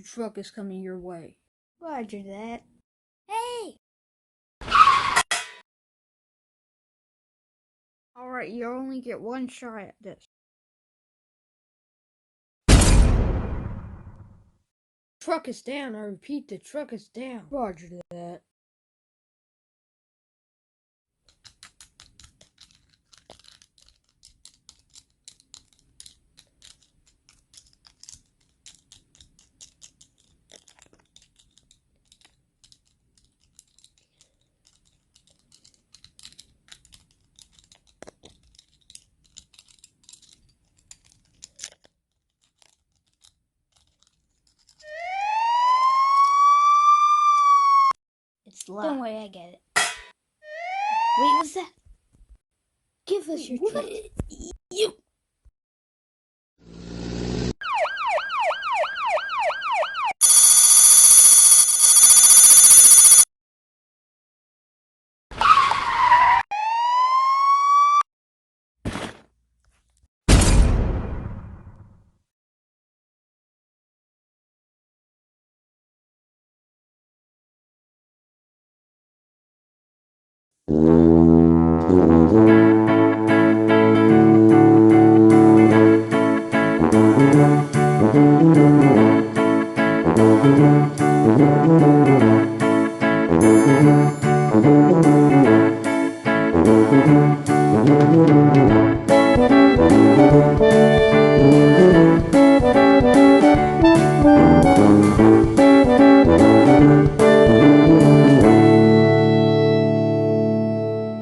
Your truck is coming your way. Roger that. Hey! Alright, you only get one shot at this. Truck is down. I repeat, the truck is down. Roger that. It's locked. Don't worry, I get it. Wait, what's that? Give us your truck. You.